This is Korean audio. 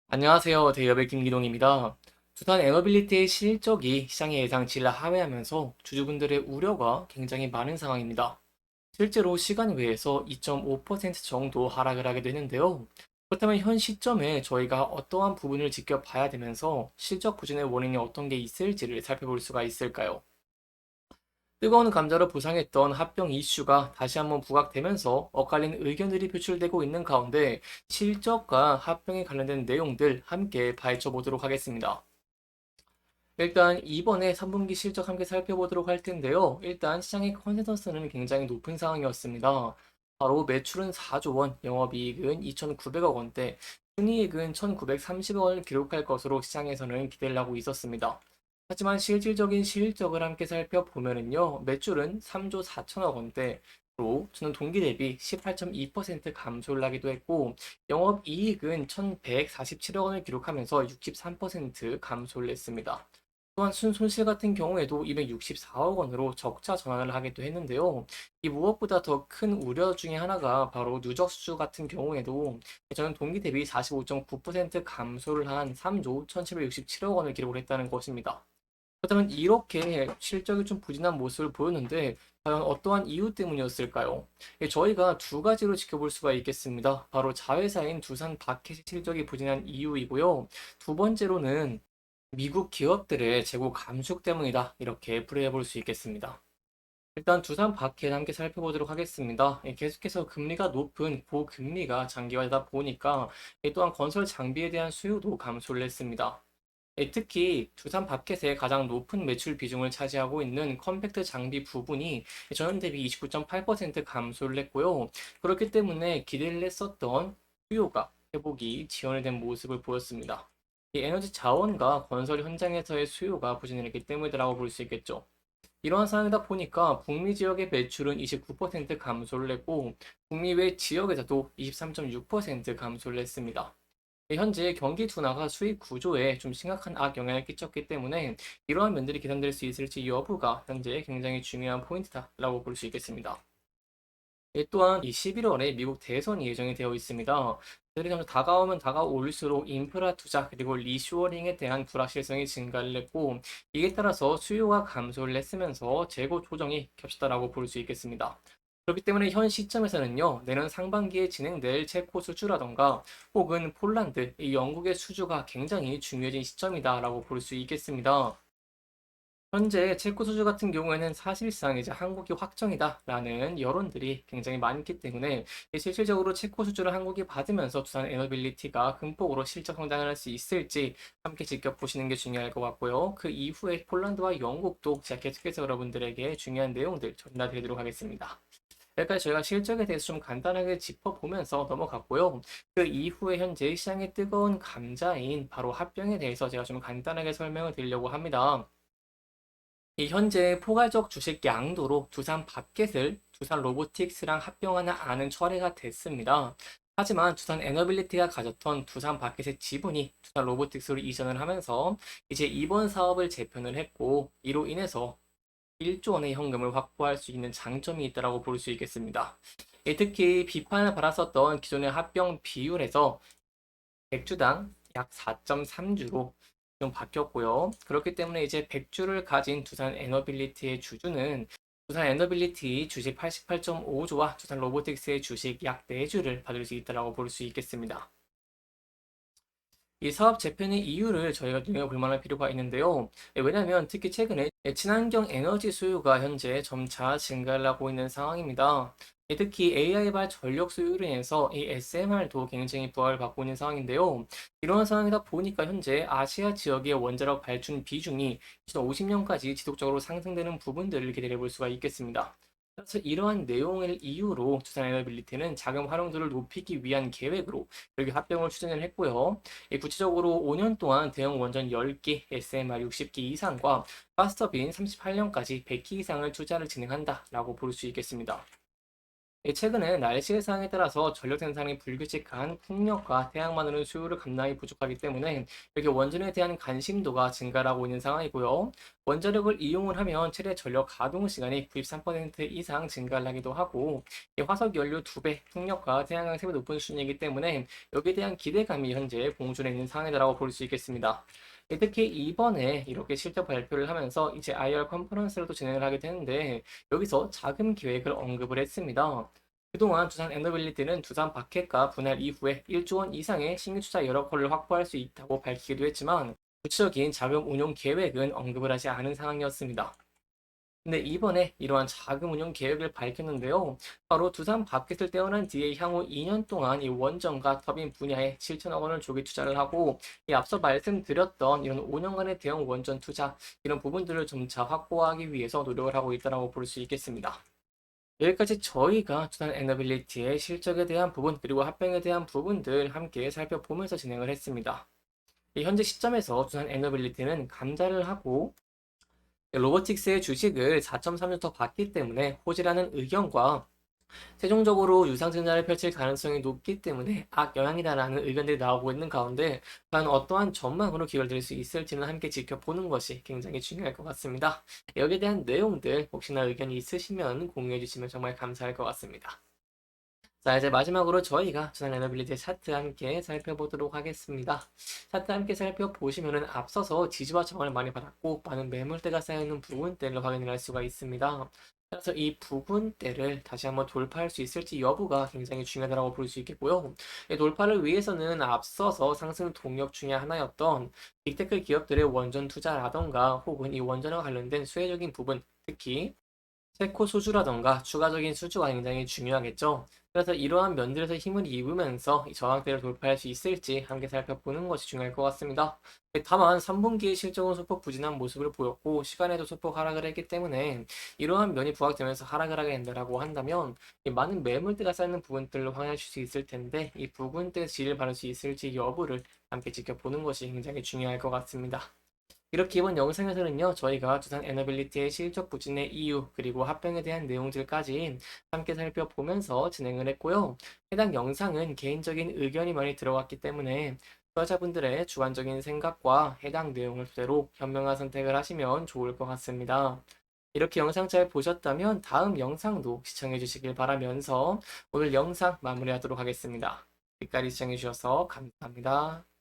안녕하세요. 대여의 김기동입니다. 두산 에너빌리티의 실적이 시장의 예상치를 하회하면서 주주분들의 우려가 굉장히 많은 상황입니다. 실제로 시간 외에서 2.5% 정도 하락을 하게 되는데요. 그렇다면 현 시점에 저희가 어떠한 부분을 지켜봐야 되면서 실적 부진의 원인이 어떤 게 있을지를 살펴볼 수가 있을까요? 뜨거운 감자로 부상했던 합병 이슈가 다시 한번 부각되면서 엇갈린 의견들이 표출되고 있는 가운데 실적과 합병에 관련된 내용들 함께 파헤쳐 보도록 하겠습니다. 일단 이번에 3분기 실적 함께 살펴보도록 할 텐데요. 일단 시장의 컨센서스는 굉장히 높은 상황이었습니다. 바로 매출은 4조 원, 영업이익은 2,900억 원대, 순이익은 1,930억 원을 기록할 것으로 시장에서는 기대를 하고 있었습니다. 하지만 실질적인 실적을 함께 살펴보면은요, 매출은 3조 4천억 원대로 저는 동기 대비 18.2% 감소를 하기도 했고, 영업이익은 1,147억 원을 기록하면서 63% 감소를 했습니다. 또한 순손실 같은 경우에도 264억 원으로 적자 전환을 하기도 했는데요. 이 무엇보다 더 큰 우려 중에 하나가 바로 누적 수주 같은 경우에도 저는 동기 대비 45.9% 감소를 한 3조 1,767억 원을 기록을 했다는 것입니다. 그렇다면 이렇게 실적이 좀 부진한 모습을 보였는데 과연 어떠한 이유 때문이었을까요? 저희가 두 가지로 지켜볼 수가 있겠습니다. 바로 자회사인 두산 바켓의 실적이 부진한 이유이고요. 두 번째로는 미국 기업들의 재고 감축 때문이다. 이렇게 풀이해 볼 수 있겠습니다. 일단 두산 바켓 함께 살펴보도록 하겠습니다. 계속해서 금리가 높은 고금리가 장기화되다 보니까 또한 건설 장비에 대한 수요도 감소를 했습니다. 특히 두산 바켓의 가장 높은 매출 비중을 차지하고 있는 컴팩트 장비 부분이 전년 대비 29.8% 감소를 했고요. 그렇기 때문에 기대를 했었던 수요가 회복이 지연이 된 모습을 보였습니다. 이 에너지 자원과 건설 현장에서의 수요가 부진을 했기 때문이라고 볼 수 있겠죠. 이러한 상황이다 보니까 북미 지역의 매출은 29% 감소를 했고 북미 외 지역에서도 23.6% 감소를 했습니다. 현재 경기 둔화가 수익 구조에 좀 심각한 악영향을 끼쳤기 때문에 이러한 면들이 개선될 수 있을지 여부가 현재 굉장히 중요한 포인트다라고 볼 수 있겠습니다. 또한 이 11월에 미국 대선이 예정이 되어 있습니다. 들이 점점 다가오면 다가올수록 인프라 투자 그리고 리쇼어링에 대한 불확실성이 증가를 했고 이에 따라서 수요가 감소를 했으면서 재고 조정이 겹쳤다라고 볼 수 있겠습니다. 그렇기 때문에 현 시점에서는요, 내년 상반기에 진행될 체코 수주라던가 혹은 폴란드, 이 영국의 수주가 굉장히 중요해진 시점이다라고 볼 수 있겠습니다. 현재 체코 수주 같은 경우에는 사실상 이제 한국이 확정이다라는 여론들이 굉장히 많기 때문에 실질적으로 체코 수주를 한국이 받으면서 두산 에너빌리티가 극복으로 실적 성장을 할 수 있을지 함께 지켜보시는 게 중요할 것 같고요. 그 이후에 폴란드와 영국도 제가 계속해서 여러분들에게 중요한 내용들 전달드리도록 하겠습니다. 여기까지 저희가 실적에 대해서 좀 간단하게 짚어보면서 넘어갔고요. 그 이후에 현재 시장의 뜨거운 감자인 바로 합병에 대해서 제가 좀 간단하게 설명을 드리려고 합니다. 이 현재 포괄적 주식 양도로 두산 밥켓을 두산 로보틱스랑 합병하는 안은 철회가 됐습니다. 하지만 두산 에너빌리티가 가졌던 두산 밥켓의 지분이 두산 로보틱스로 이전을 하면서 이제 이번 사업을 재편을 했고 이로 인해서 1조 원의 현금을 확보할 수 있는 장점이 있다고 볼 수 있겠습니다. 특히 비판을 받았었던 기존의 합병 비율에서 100주당 약 4.3주로 좀 바뀌었고요. 그렇기 때문에 이제 100주를 가진 두산 에너빌리티의 주주는 두산 에너빌리티 주식 88.5주와 두산 로보틱스의 주식 약 4주를 받을 수 있다고 볼 수 있겠습니다. 이 사업 재편의 이유를 저희가 눈여볼 만할 필요가 있는데요. 왜냐하면 특히 최근에 친환경 에너지 수요가 현재 점차 증가를 하고 있는 상황입니다. 특히 AI발 전력 수요로 인해서 이 SMR도 굉장히 부활을 받고 있는 상황인데요. 이런 상황이다 보니까 현재 아시아 지역의 원자력 발전 비중이 2050년까지 지속적으로 상승되는 부분들을 기대해 볼 수가 있겠습니다. 그래서 이러한 내용을 이유로 두산 에너빌리티는 자금 활용도를 높이기 위한 계획으로 여기 합병을 추진을 했고요. 구체적으로 5년 동안 대형 원전 10기, SMR 60기 이상과 파스터빈 38년까지 100기 이상을 투자를 진행한다라고 볼 수 있겠습니다. 최근에 날씨 상황에 따라서 전력 생산이 불규칙한 풍력과 태양만으로는 수요를 감당이 부족하기 때문에 이렇게 원전에 대한 관심도가 증가하고 있는 상황이고요. 원자력을 이용을 하면 최대 전력 가동 시간이 93% 이상 증가를 하기도 하고 이 화석 연료 2배, 풍력과 태양광 3배 높은 수준이기 때문에 여기에 대한 기대감이 현재 공존해 있는 상황이라고 볼 수 있겠습니다. 특히 이번에 이렇게 실적 발표를 하면서 이제 IR 컨퍼런스를 또 진행을 하게 되는데 여기서 자금 계획을 언급을 했습니다. 그동안 두산 에너빌리티는 두산 박해가 분할 이후에 1조 원 이상의 신규 투자 여러 건을 확보할 수 있다고 밝히기도 했지만 구체적인 자금 운용 계획은 언급을 하지 않은 상황이었습니다. 근데 이번에 이러한 자금 운용 계획을 밝혔는데요. 바로 두산 밥켓을 떼어난 뒤에 향후 2년 동안 이 원전과 터빈 분야에 7천억 원을 조기 투자를 하고 이 앞서 말씀드렸던 이런 5년간의 대형 원전 투자 이런 부분들을 점차 확보하기 위해서 노력을 하고 있다고 볼 수 있겠습니다. 여기까지 저희가 두산 에너빌리티의 실적에 대한 부분 그리고 합병에 대한 부분들 함께 살펴보면서 진행을 했습니다. 현재 시점에서 두산 에너빌리티는 감자를 하고 로보틱스의 주식을 4.3주 더 받기 때문에 호지라는 의견과 최종적으로 유상증자를 펼칠 가능성이 높기 때문에 악영향이다라는 의견들이 나오고 있는 가운데 과연 어떠한 전망으로 기울어질 수 있을지는 함께 지켜보는 것이 굉장히 중요할 것 같습니다. 여기에 대한 내용들 혹시나 의견이 있으시면 공유해 주시면 정말 감사할 것 같습니다. 자, 이제 마지막으로 저희가 두산 에너빌리티의 차트 함께 살펴보도록 하겠습니다. 차트 함께 살펴보시면은 앞서서 지지와 저항을 많이 받았고 많은 매물대가 쌓여있는 부분대를 확인을 할 수가 있습니다. 그래서 이 부분대를 다시 한번 돌파할 수 있을지 여부가 굉장히 중요하다고 볼 수 있겠고요. 이 돌파를 위해서는 앞서서 상승 동력 중에 하나였던 빅테크 기업들의 원전 투자라던가 혹은 이 원전과 관련된 수혜적인 부분, 특히 세코 수주라던가 추가적인 수주가 굉장히 중요하겠죠. 그래서 이러한 면들에서 힘을 입으면서 이 저항대를 돌파할 수 있을지 함께 살펴보는 것이 중요할 것 같습니다. 다만 3분기의 실적은 소폭 부진한 모습을 보였고 시간에도 소폭 하락을 했기 때문에 이러한 면이 부각되면서 하락을 하게 된다고 한다면 이 많은 매물대가 쌓이는 부분들로 확인할 수 있을 텐데 이 부분대에서 지지를 받을 수 있을지 여부를 함께 지켜보는 것이 굉장히 중요할 것 같습니다. 이렇게 이번 영상에서는요, 저희가 두산 에너빌리티의 실적 부진의 이유, 그리고 합병에 대한 내용들까지 함께 살펴보면서 진행을 했고요. 해당 영상은 개인적인 의견이 많이 들어갔기 때문에 투자자분들의 주관적인 생각과 해당 내용을 토대로 현명한 선택을 하시면 좋을 것 같습니다. 이렇게 영상 잘 보셨다면 다음 영상도 시청해 주시길 바라면서 오늘 영상 마무리하도록 하겠습니다. 끝까지 시청해 주셔서 감사합니다.